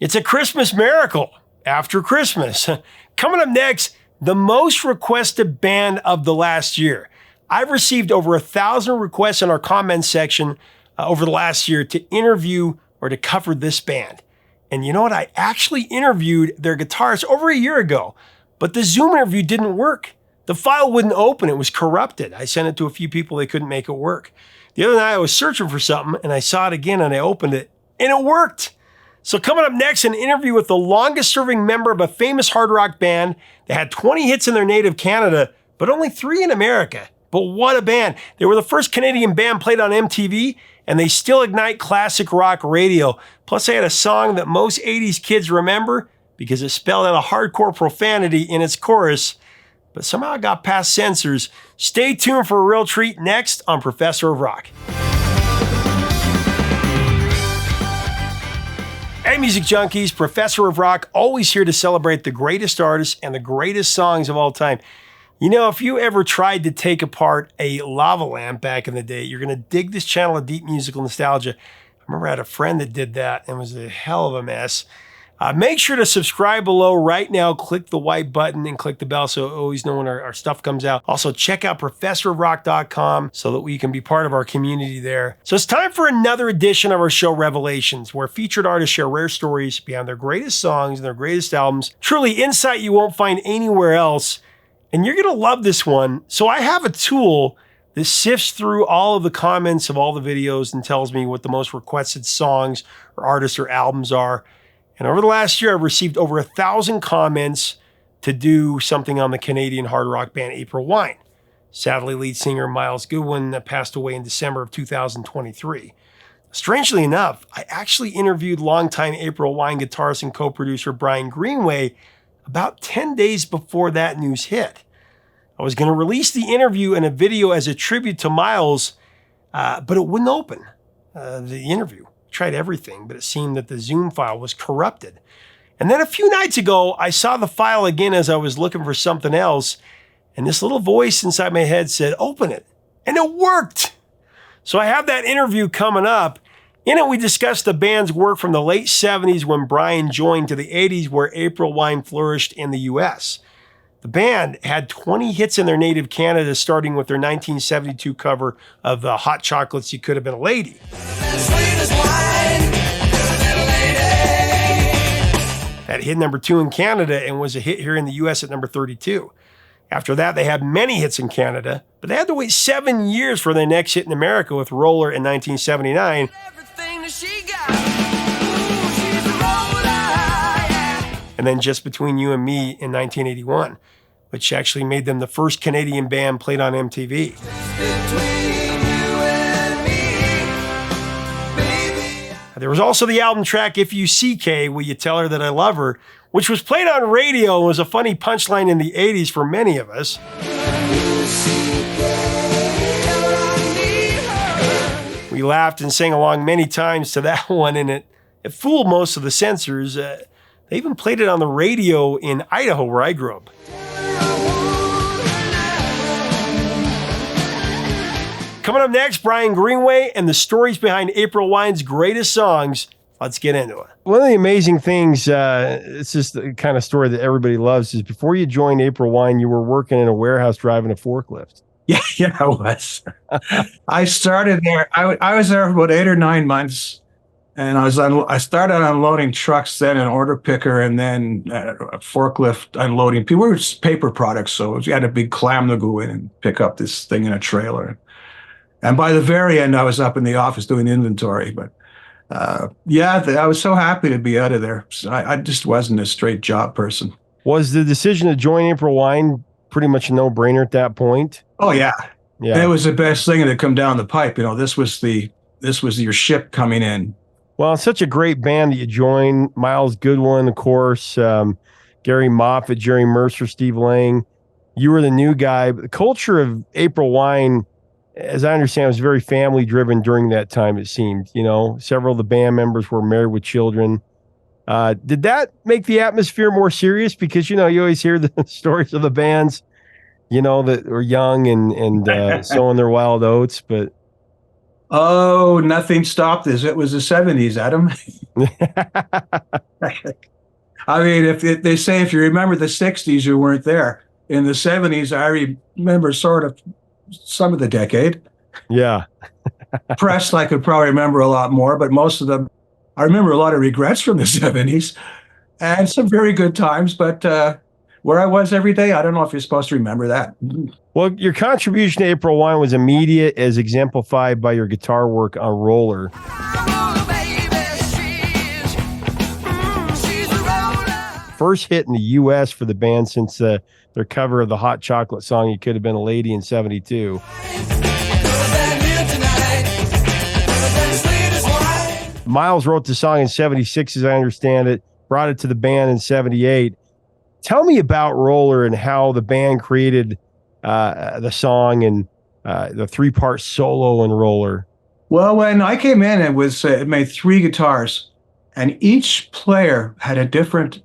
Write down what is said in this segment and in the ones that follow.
It's a Christmas miracle after Christmas. Coming up next, the most requested band of the last year. I've received over 1,000 requests in our comments section over the last year to interview or to cover this band. And you know what? I actually interviewed their guitarist over a year ago, but the Zoom interview didn't work. The file wouldn't open. It was corrupted. I sent it to a few people. They couldn't make it work. The other night I was searching for something and I saw it again and I opened it and it worked. So coming up next, an interview with the longest serving member of a famous hard rock band that had 20 hits in their native Canada, but only 3 in America. But what a band. They were the first Canadian band played on MTV, and they still ignite classic rock radio. Plus, they had a song that most 80s kids remember because it spelled out a hardcore profanity in its chorus, but somehow it got past censors. Stay tuned for a real treat next on Professor of Rock. Hey, music junkies, Professor of Rock, always here to celebrate the greatest artists and the greatest songs of all time. You know, if you ever tried to take apart a lava lamp back in the day, you're going to dig this channel of deep musical nostalgia. I remember I had a friend that did that and it was a hell of a mess. Make sure to subscribe below right now. Click the white button and click the bell so you always know when our stuff comes out. Also, check out ProfessorofRock.com so that we can be part of our community there. So it's time for another edition of our show, Revelations, where featured artists share rare stories behind their greatest songs and their greatest albums. Truly insight you won't find anywhere else. And you're going to love this one. So I have a tool that sifts through all of the comments of all the videos and tells me what the most requested songs or artists or albums are. And over the last year, I've received over 1,000 comments to do something on the Canadian hard rock band April Wine. Sadly, lead singer Myles Goodwin passed away in December of 2023. Strangely enough, I actually interviewed longtime April Wine guitarist and co-producer Brian Greenway about 10 days before that news hit. I was going to release the interview and a video as a tribute to Myles, but it wouldn't open, the interview. Tried everything, but it seemed that the Zoom file was corrupted. And then a few nights ago, I saw the file again as I was looking for something else, and this little voice inside my head said, open it. And it worked. So I have that interview coming up. In it, we discussed the band's work from the late 70s when Brian joined to the 80s where April Wine flourished in the US. The band had 20 hits in their native Canada, starting with their 1972 cover of the Hot Chocolate's You Could Have Been a Lady. That hit number 2 in Canada and was a hit here in the US at number 32. After that, they had many hits in Canada, but they had to wait 7 years for their next hit in America with Roller in 1979. And then Just Between You and Me in 1981, which actually made them the first Canadian band played on MTV. There was also the album track If You CK, Will You Tell Her That I Love Her, which was played on radio and was a funny punchline in the 80s for many of us. We laughed and sang along many times to that one, and it fooled most of the censors. They even played it on the radio in Idaho, where I grew up. Coming up next, Brian Greenway and the stories behind April Wine's greatest songs. Let's get into it. One of the amazing things, it's just the kind of story that everybody loves, is before you joined April Wine, you were working in a warehouse driving a forklift. Yeah, I was. I started there. I was there for about 8 or 9 months, and I started unloading trucks, then an order picker, and then a forklift unloading. People were paper products, so you had a big clam to go in and pick up this thing in a trailer. And by the very end, I was up in the office doing inventory. But I was so happy to be out of there. So I just wasn't a straight job person. Was the decision to join April Wine pretty much a no-brainer at that point? Oh, yeah. Yeah. And it was the best thing that had come down the pipe. You know, this was your ship coming in. Well, it's such a great band that you joined. Myles Goodwin, of course, Gary Moffat, Jerry Mercer, Steve Lang. You were the new guy. But the culture of April Wine, as I understand, was very family driven during that time, it seemed. You know, several of the band members were married with children. Did that make the atmosphere more serious? Because, you know, you always hear the stories of the bands, you know, that were young and sowing their wild oats. But Oh, nothing stopped this. It was the 70s, Adam. I mean, if they say if you remember the 60s, you weren't there. In the 70s, I remember sort of some of the decade. Yeah. Pressed, I could probably remember a lot more, but most of them, I remember a lot of regrets from the 70s and some very good times. But where I was every day, I don't know if you're supposed to remember that. Well, your contribution to April Wine was immediate, as exemplified by your guitar work on Roller. First hit in the U.S. for the band since their cover of the Hot Chocolate song, You Could Have Been a Lady, in 72. Miles wrote the song in 76, as I understand it, brought it to the band in 78. Tell me about Roller and how the band created the song and the three-part solo in Roller. Well, when I came in, it made 3 guitars, and each player had a different,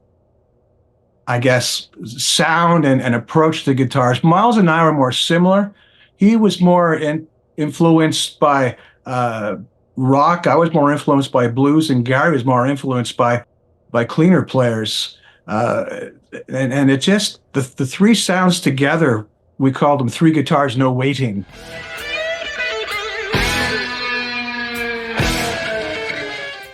I guess, sound and approach to guitars. Miles and I were more similar. He was more influenced by rock. I was more influenced by blues, and Gary was more influenced by cleaner players. And it just, the 3 sounds together, we called them 3 guitars, no waiting.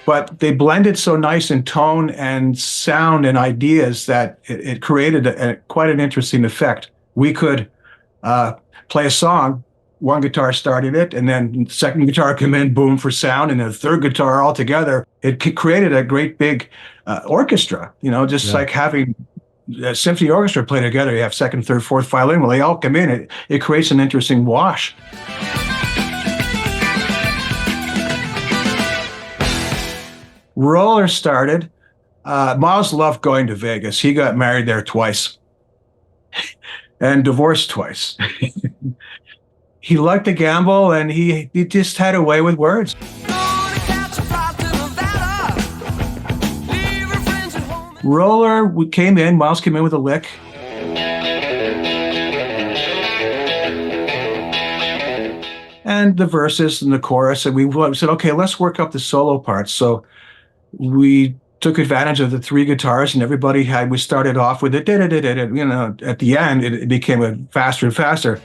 But they blended so nice in tone and sound and ideas that it created quite an interesting effect. We could play a song, one guitar started it, and then second guitar came in, boom, for sound, and a third guitar all together. It created a great big orchestra, just like having a symphony orchestra play together. You have second, third, fourth violin. Well, they all come in. It creates an interesting wash. Roller started. Miles loved going to Vegas. He got married there twice and divorced twice. He liked to gamble, and he just had a way with words. Roller, we came in, Miles came in with a lick. And the verses and the chorus, and we said, okay, let's work up the solo parts. So we took advantage of the 3 guitars, and we started off with it, at the end, it became faster and faster.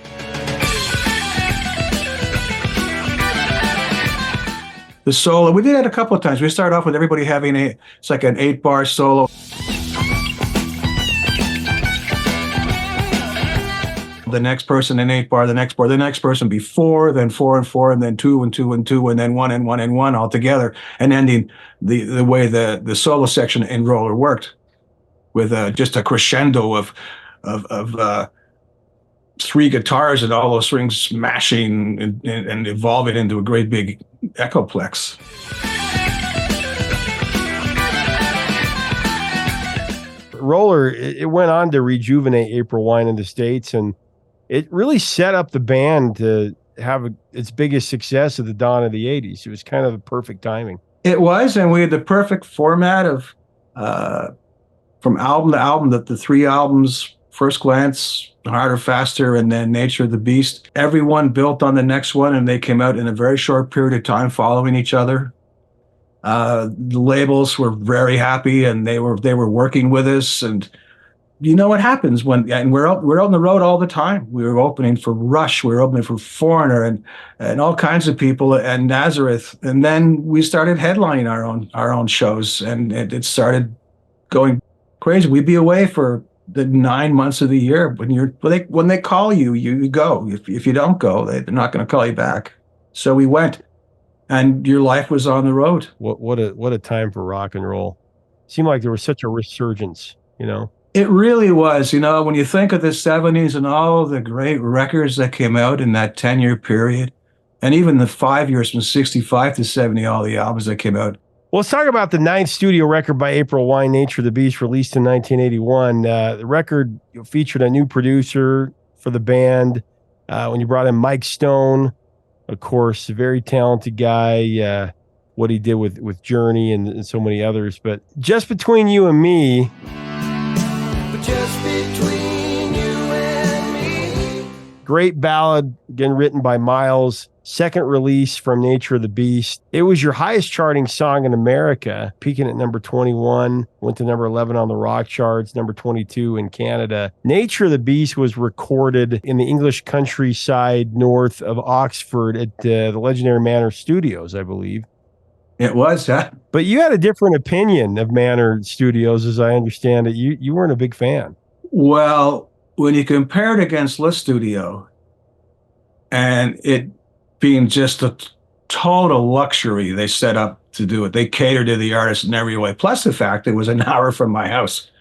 The solo, we did it a couple of times. We started off with everybody having it's like an 8-bar solo. The next person an 8-bar, the next bar, the next person be 4, then 4 and 4, and then 2 and 2 and 2, and then 1 and 1 and 1 all together, and ending the way the solo section in Roller worked, with just a crescendo of 3 guitars and all those strings smashing and evolving into a great big echoplex. Roller, it went on to rejuvenate April Wine in the States, and it really set up the band to have its biggest success at the dawn of the 80s. It was kind of the perfect timing. It was, and we had the perfect format of from album to album, the 3 albums, First Glance, Harder, Faster, and then Nature of the Beast. Everyone built on the next one, and they came out in a very short period of time following each other. The labels were very happy, and they were working with us. And you know what happens and we're out on the road all the time. We were opening for Rush, we were opening for Foreigner, and all kinds of people, and Nazareth. And then we started headlining our own shows, and it started going crazy. We'd be away for the 9 months of the year. When they call you, you go. If you don't go, they're not going to call you back. So we went, and your life was on the road. What a time for rock and roll. Seemed like there was such a resurgence, It really was. When you think of the 70s and all the great records that came out in that 10-year period, and even the 5 years from 65 to 70, all the albums that came out. Well, let's talk about the 9th studio record by April Wine, Nature of the Beast, released in 1981. The record featured a new producer for the band when you brought in Mike Stone, of course, a very talented guy, what he did with Journey and so many others. But Just Between You and Me, just between you and me. Great ballad, again, written by Miles. Second release from Nature of the Beast. It was your highest charting song in America, peaking at number 21, went to number 11 on the rock charts, number 22 in Canada. Nature of the Beast was recorded in the English countryside north of Oxford at the legendary Manor Studios, I believe. It was, huh? But you had a different opinion of Manor Studios, as I understand it. You weren't a big fan. Well, when you compare it against List Studio and it being just a total luxury they set up to do it. They catered to the artist in every way. Plus the fact it was an hour from my house.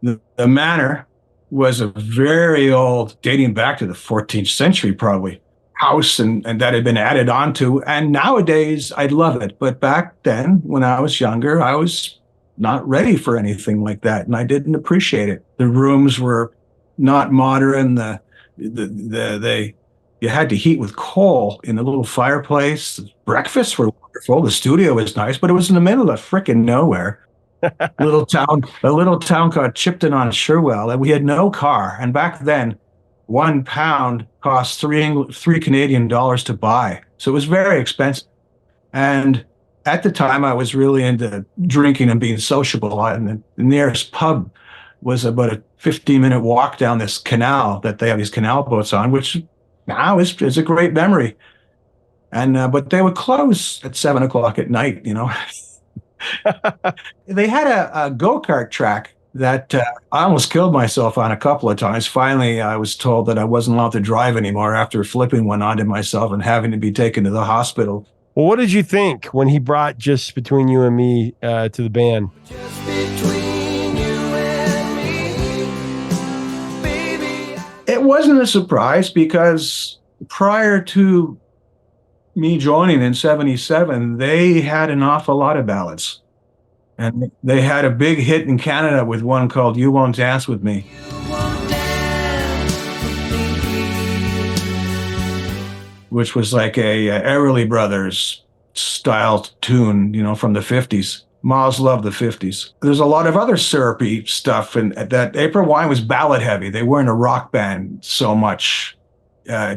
The Manor was a very old, dating back to the 14th century probably, house and that had been added onto. And nowadays I'd love it. But back then when I was younger, I was not ready for anything like that. And I didn't appreciate it. The rooms were not modern. You had to heat with coal in a little fireplace. Breakfasts were wonderful. The studio was nice, but it was in the middle of frickin' nowhere. a little town called Chipton-on-Sherwell, and we had no car. And back then, £1 cost three Canadian dollars to buy. So it was very expensive. And at the time, I was really into drinking and being sociable. And the nearest pub was about a 15-minute walk down this canal that they have these canal boats on, which now is a great memory. And but they would close at 7 o'clock at night, you know. They had a go-kart track that I almost killed myself on a couple of times. Finally, I was told that I wasn't allowed to drive anymore after flipping one onto myself and having to be taken to the hospital. Well, what did you think when he brought Just Between You and Me to the band? Just between you and me, baby. It wasn't a surprise because prior to me joining in 77, they had an awful lot of ballads. And they had a big hit in Canada with one called You Won't Dance With Me. You won't dance with me. Which was like a Everly Brothers style tune, you know, from the 50s. Miles loved the 50s. There's a lot of other syrupy stuff, and that April Wine was ballad heavy. They weren't a rock band so much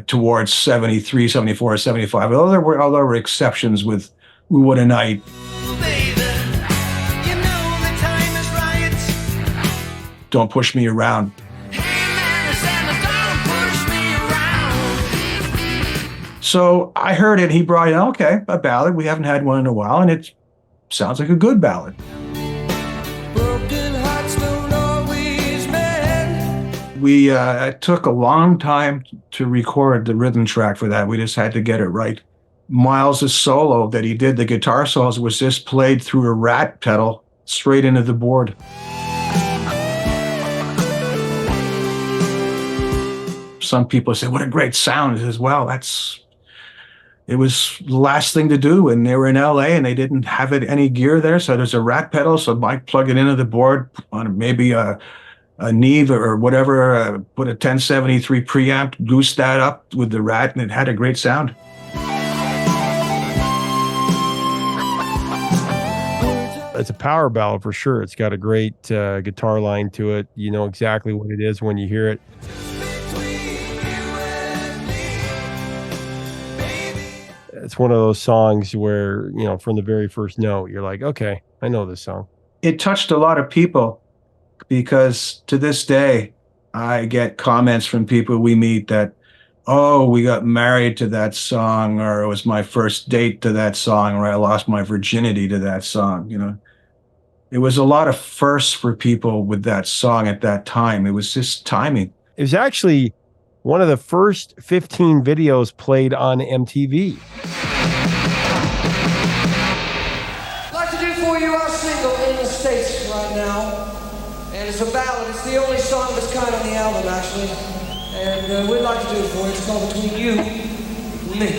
towards 73, 74, 75. Although there were exceptions with We Would a Night. Ooh, baby, you know the time is right. Don't Push Me Around. Hey, man, Santa, don't push me around. So I heard it. He brought in, okay, a ballad. We haven't had one in a while, and it sounds like a good ballad. Broken hearts don't always mend. It took a long time to record the rhythm track for that. We just had to get it right. Miles' solo that he did, the guitar solos, was just played through a rat pedal straight into the board. Some people say, what a great sound. He says, well, it was the last thing to do. And they were in LA and they didn't have any gear there. So there's a rat pedal. So Mike plugged it into the board on maybe a Neve or whatever, put a 1073 preamp, goosed that up with the rat, and it had a great sound. It's a power ballad for sure. It's got a great guitar line to it. You know exactly what it is when you hear it. It's one of those songs where, you know, from the very first note, you're like, okay, I know this song. It touched a lot of people because to this day, I get comments from people we meet that, oh, we got married to that song, or it was my first date to that song, or I lost my virginity to that song. You know, it was a lot of firsts for people with that song at that time. It was just timing. It was actually one of the first 15 videos played on MTV. I'd like to do for you our single in the States right now. And it's a ballad. It's the only song of its kind on the album, actually. And we'd like to do it for you. It's called Between You and Me.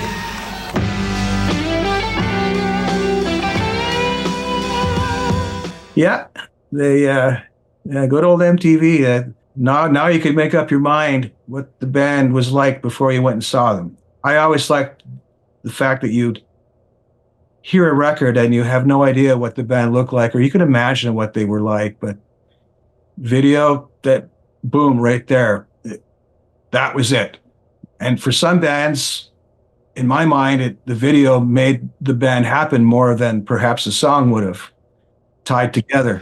Yeah, good old MTV. Now you can make up your mind what the band was like before you went and saw them. I always liked the fact that you'd hear a record and you have no idea what the band looked like, or you can imagine what they were like, but video, that boom, right there, that was it. And for some bands, in my mind, the video made the band happen more than perhaps the song would have tied together.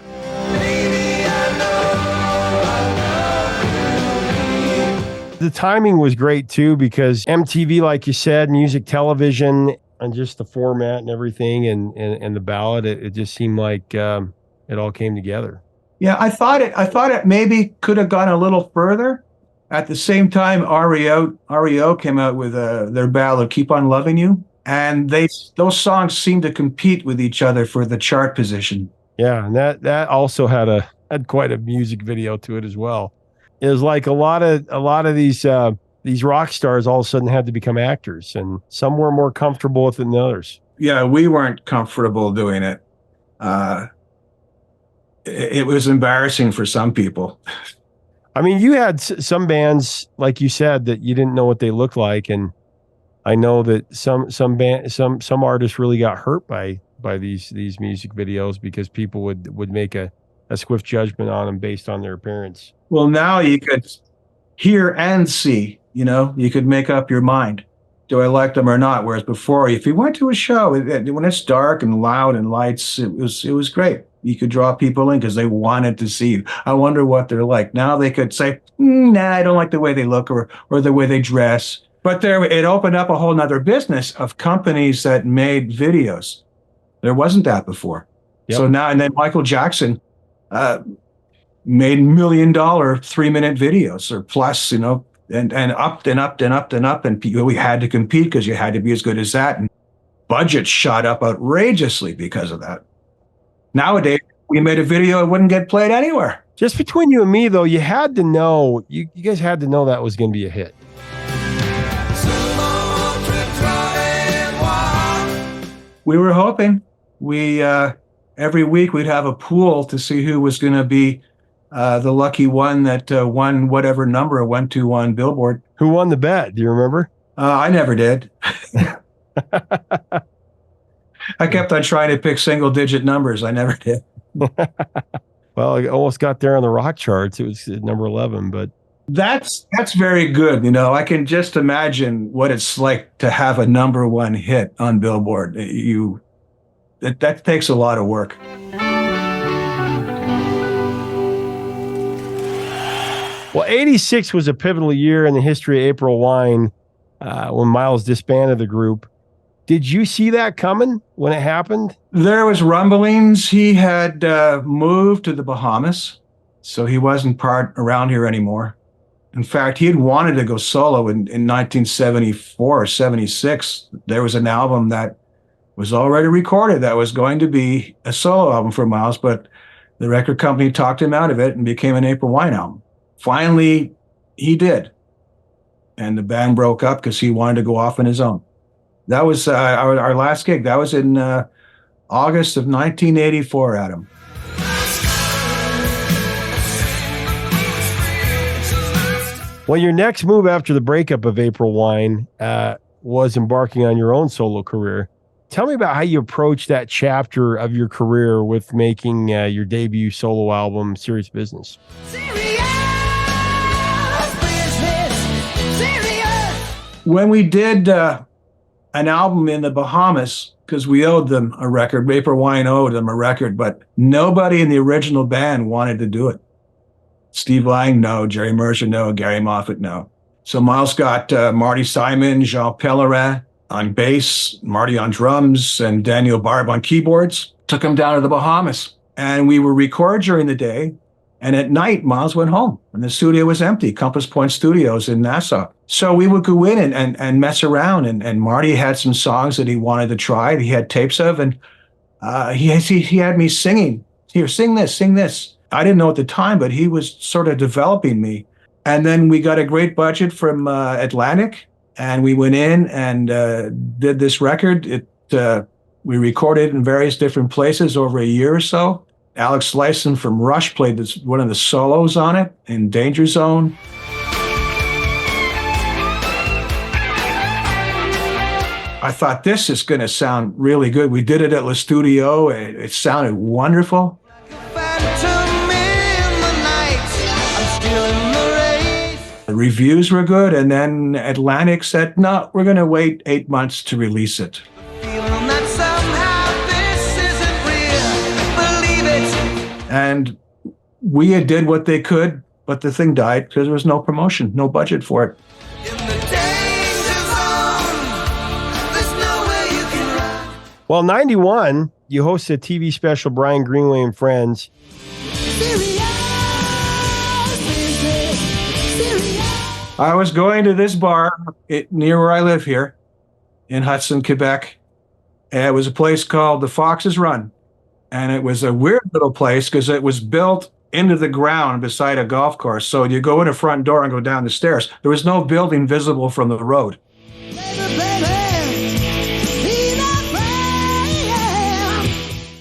The timing was great too, because MTV, like you said, music television, and just the format and everything, and the ballad, it just seemed like it all came together. Yeah, I thought it maybe could have gone a little further. At the same time, REO came out with their ballad "Keep on Loving You," and those songs seemed to compete with each other for the chart position. Yeah, and that also had quite a music video to it as well. It was like a lot of these rock stars all of a sudden had to become actors, and some were more comfortable with it than others. Yeah, we weren't comfortable doing it. It was embarrassing for some people. I mean, you had some bands, like you said, that you didn't know what they looked like, and I know that some artists really got hurt by these music videos, because people would make a swift judgment on them based on their appearance. Well, now you could hear and see, you could make up your mind. Do I like them or not? Whereas before, if you went to a show, when it's dark and loud and lights, it was great. You could draw people in because they wanted to see you. I wonder what they're like. Now they could say, nah, I don't like the way they look or the way they dress. But it opened up a whole nother business of companies that made videos. There wasn't that before. Yep. So now, and then Michael Jackson made $1 million 3-minute videos or plus, and up and up and up and up. And we had to compete because you had to be as good as that. And budgets shot up outrageously because of that. Nowadays, we made a video, it wouldn't get played anywhere. Just between you and me, though, you had to know, you guys had to know that was going to be a hit. We were hoping. We every week we'd have a pool to see who was going to be the lucky one that won whatever number went to on Billboard. Who won the bet? Do you remember? I never did. I kept on trying to pick single-digit numbers. I never did. Well, I almost got there on the rock charts. It was number 11, but that's very good. I can just imagine what it's like to have a number one hit on Billboard. That takes a lot of work. Well, 86 was a pivotal year in the history of April Wine when Miles disbanded the group. Did you see that coming when it happened? There was rumblings. He had moved to the Bahamas, so he wasn't around here anymore. In fact, he had wanted to go solo in 1974 or 76. There was an album that was already recorded that was going to be a solo album for Miles, but the record company talked him out of it and became an April Wine album. Finally, he did. And the band broke up because he wanted to go off on his own. That was our last gig. That was in August of 1984, Adam. Well, your next move after the breakup of April Wine was embarking on your own solo career. Tell me about how you approached that chapter of your career with making your debut solo album, Serious Business. When we did an album in the Bahamas, because we owed them a record, April Wine owed them a record, but nobody in the original band wanted to do it. Steve Lang, no. Jerry Mercer, no. Gary Moffat, no. So Miles got Marty Simon, Jean Pellerin on bass, Marty on drums, and Daniel Barb on keyboards. Took him down to the Bahamas. And we would record during the day. And at night, Miles went home. And the studio was empty, Compass Point Studios in Nassau. So we would go in and mess around. And Marty had some songs that he wanted to try, he had tapes of. And he had me singing. Here, sing this, sing this. I didn't know at the time, but he was sort of developing me. And then we got a great budget from Atlantic. And we went in and did this record. We recorded in various different places over a year or so. Alex Lifeson from Rush played one of the solos on it in Danger Zone. I thought, this is going to sound really good. We did it at the studio. It sounded wonderful. The reviews were good, and then Atlantic said, no, we're going to wait 8 months to release it. Feeling that somehow this isn't real. Believe it. And we did what they could, but the thing died because there was no promotion, no budget for it. In the danger zone, there's nowhere you can run. Well, 91, you hosted a TV special, Brian Greenway and Friends. I was going to this bar near where I live here in Hudson, Quebec. And it was a place called the Fox's Run. And it was a weird little place because it was built into the ground beside a golf course. So you go in the front door and go down the stairs. There was no building visible from the road.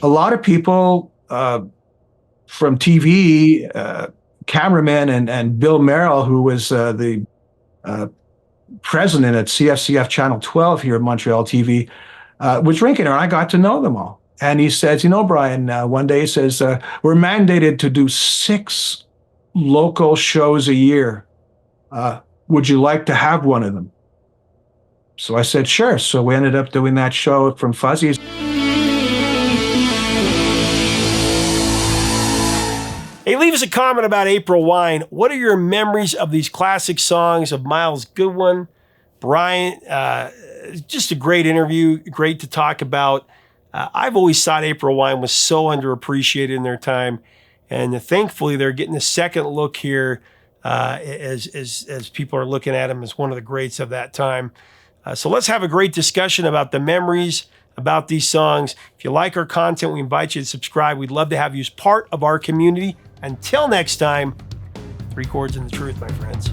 A lot of people from TV, cameraman and Bill Merrill, who was the president at CFCF Channel 12 here at Montreal TV, was drinking, and I got to know them all. And he says, you know, Brian, one day he says, we're mandated to do 6 local shows a year. Would you like to have one of them? So I said, sure. So we ended up doing that show from Fuzzies. Hey, leave us a comment about April Wine. What are your memories of these classic songs of Miles Goodwin, Brian? Just a great interview, great to talk about. I've always thought April Wine was so underappreciated in their time, and thankfully they're getting a second look here as people are looking at him as one of the greats of that time. So let's have a great discussion about the memories about these songs. If you like our content, we invite you to subscribe. We'd love to have you as part of our community. Until next time, 3 chords and the truth, my friends.